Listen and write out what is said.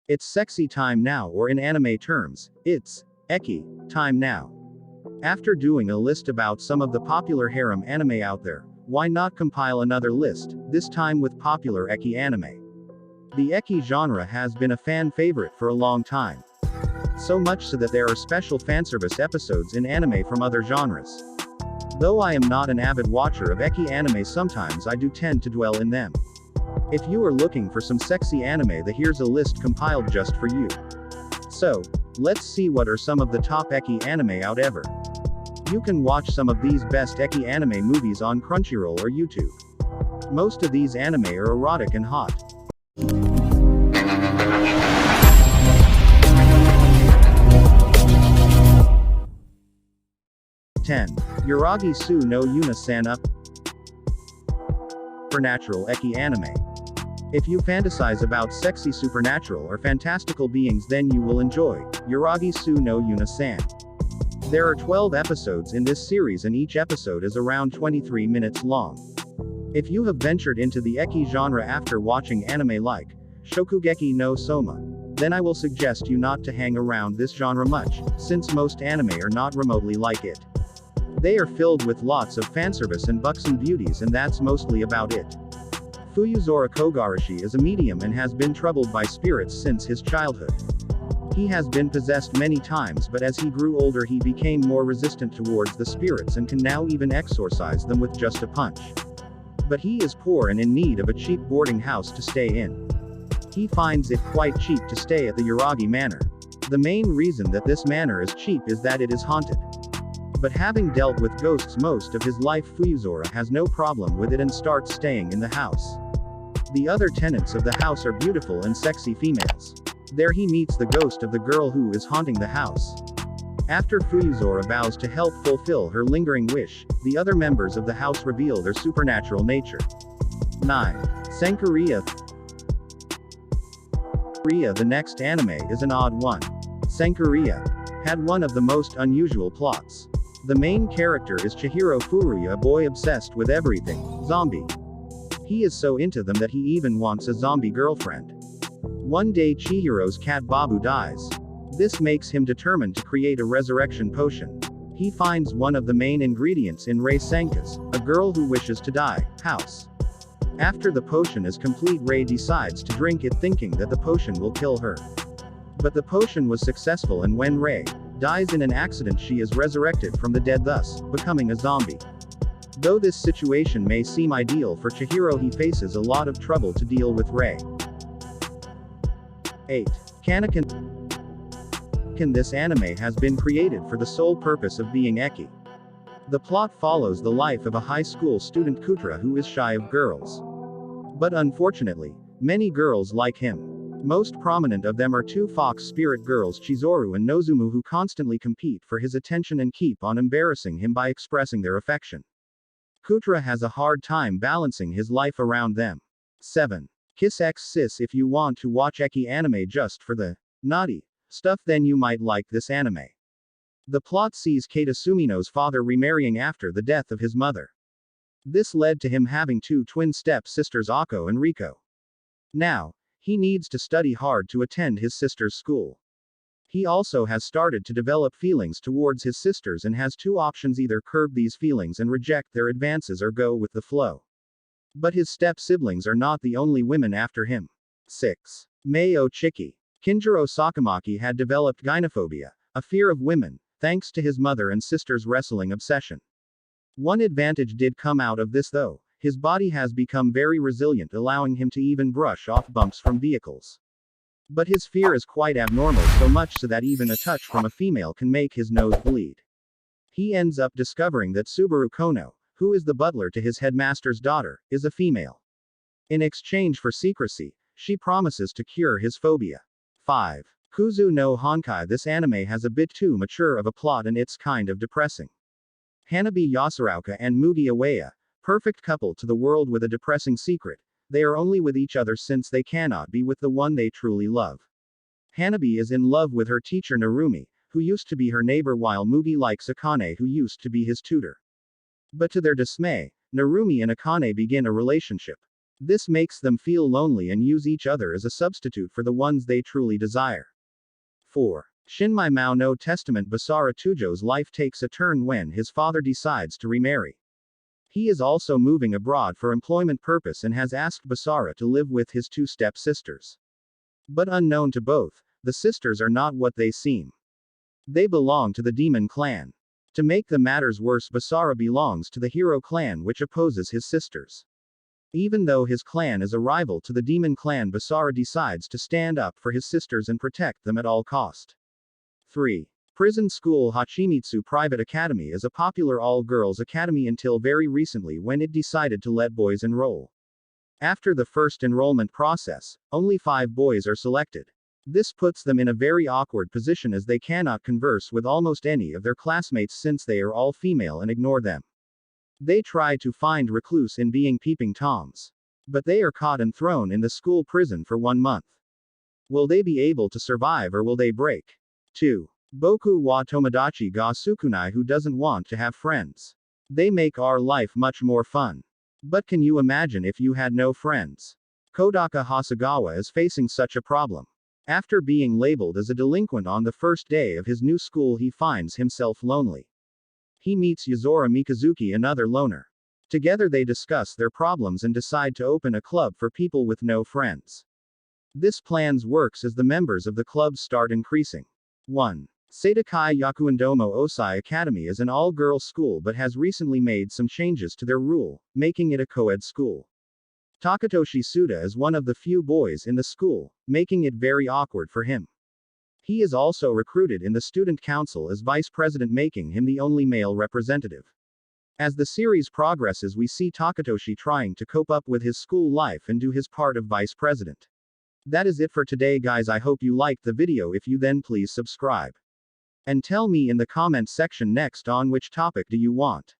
It's sexy time now, or in anime terms, it's Ecchi time now. After doing a list about some of the popular harem anime out there, why not compile another list, this time with popular Ecchi anime? The Ecchi genre has been a fan favorite for a long time. So much so that there are special fanservice episodes in anime from other genres. Though I am not an avid watcher of Ecchi anime, sometimes I do tend to dwell in them. If you are looking for some sexy anime, here's a list compiled just for you. So, let's see what are some of the top Ecchi anime out ever. You can watch some of these best Ecchi anime movies on Crunchyroll or YouTube. Most of these anime are erotic and hot. 10. Yuragi Su no Yuna-san up. Supernatural Ecchi anime. If you fantasize about sexy supernatural or fantastical beings, then you will enjoy Yuragi Su no Yuna-san. There are 12 episodes in this series and each episode is around 23 minutes long. If you have ventured into the Ecchi genre after watching anime like Shokugeki no Soma, then I will suggest you not to hang around this genre much, since most anime are not remotely like it. They are filled with lots of fanservice and buxom beauties, and that's mostly about it. Fuyuzora Kogarashi is a medium and has been troubled by spirits since his childhood. He has been possessed many times, but as he grew older he became more resistant towards the spirits and can now even exorcise them with just a punch. But he is poor and in need of a cheap boarding house to stay in. He finds it quite cheap to stay at the Yuragi Manor. The main reason that this manor is cheap is that it is haunted. But having dealt with ghosts most of his life, Fuyuzora has no problem with it and starts staying in the house. The other tenants of the house are beautiful and sexy females. There he meets the ghost of the girl who is haunting the house. After Fuyuzora vows to help fulfill her lingering wish, the other members of the house reveal their supernatural nature. 9. Sankaria. The next anime is an odd one. Sankaria had one of the most unusual plots. The main character is Chihiro Furuya, a boy obsessed with everything zombie. He is so into them that he even wants a zombie girlfriend. One day Chihiro's cat Babu dies. This makes him determined to create a resurrection potion. He finds one of the main ingredients in Rei Sanka's, a girl who wishes to die, house. After the potion is complete, Rei decides to drink it thinking that the potion will kill her. But the potion was successful, and when Rei dies in an accident, she is resurrected from the dead, thus becoming a zombie. Though this situation may seem ideal for Chihiro, he faces a lot of trouble to deal with Rei. 8. Kaneki. This anime has been created for the sole purpose of being Ecchi. The plot follows the life of a high school student Kutra who is shy of girls. But unfortunately, many girls like him. Most prominent of them are two fox spirit girls, Chizuru and Nozumu, who constantly compete for his attention and keep on embarrassing him by expressing their affection. Kutra has a hard time balancing his life around them. 7. Kiss X Sis. If you want to watch Ecchi anime just for the naughty stuff, then you might like this anime. The plot sees Keita Sumino's father remarrying after the death of his mother. This led to him having two twin step-sisters, Ako and Riko. Now, he needs to study hard to attend his sister's school. He also has started to develop feelings towards his sisters and has two options: either curb these feelings and reject their advances, or go with the flow. But his step-siblings are not the only women after him. 6. Mei-o Chiki. Kinjiro Sakamaki had developed gynophobia, a fear of women, thanks to his mother and sister's wrestling obsession. One advantage did come out of this though: his body has become very resilient, allowing him to even brush off bumps from vehicles. But his fear is quite abnormal, so much so that even a touch from a female can make his nose bleed. He ends up discovering that Subaru Kono, who is the butler to his headmaster's daughter, is a female. In exchange for secrecy, she promises to cure his phobia. 5. Kuzu no Honkai. This anime has a bit too mature of a plot and it's kind of depressing. Hanabi Yasuruka and Mugi Awaya, perfect couple to the world with a depressing secret: they are only with each other since they cannot be with the one they truly love. Hanabi is in love with her teacher Narumi, who used to be her neighbor, while Mugi likes Akane, who used to be his tutor. But to their dismay, Narumi and Akane begin a relationship. This makes them feel lonely and use each other as a substitute for the ones they truly desire. 4. Shinmai Mao no Testament Basara Tujo's life takes a turn when his father decides to remarry. He is also moving abroad for employment purpose and has asked Basara to live with his two step-sisters. But unknown to both, the sisters are not what they seem. They belong to the demon clan. To make the matters worse, Basara belongs to the hero clan which opposes his sisters. Even though his clan is a rival to the demon clan, Basara decides to stand up for his sisters and protect them at all cost. 3. Prison School Hachimitsu Private Academy is a popular all-girls academy until very recently when it decided to let boys enroll. After the first enrollment process, only 5 boys are selected. This puts them in a very awkward position as they cannot converse with almost any of their classmates since they are all female and ignore them. They try to find recluse in being peeping toms. But they are caught and thrown in the school prison for 1 month. Will they be able to survive or will they break? 2. Boku wa Tomodachi ga Sukunai, who doesn't want to have friends. They make our life much more fun. But can you imagine if you had no friends? Kodaka Hasagawa is facing such a problem. After being labeled as a delinquent on the first day of his new school, he finds himself lonely. He meets Yuzora Mikazuki, another loner. Together they discuss their problems and decide to open a club for people with no friends. This plan works as the members of the club start increasing. 1. Seidakai Yakuindomo Osai Academy is an all-girls school but has recently made some changes to their rule, making it a co-ed school. Takatoshi Suda is one of the few boys in the school, making it very awkward for him. He is also recruited in the student council as vice president, making him the only male representative. As the series progresses, we see Takatoshi trying to cope up with his school life and do his part of vice president. That is it for today, guys. I hope you liked the video. If you then please subscribe. And tell me in the comment section next on which topic do you want.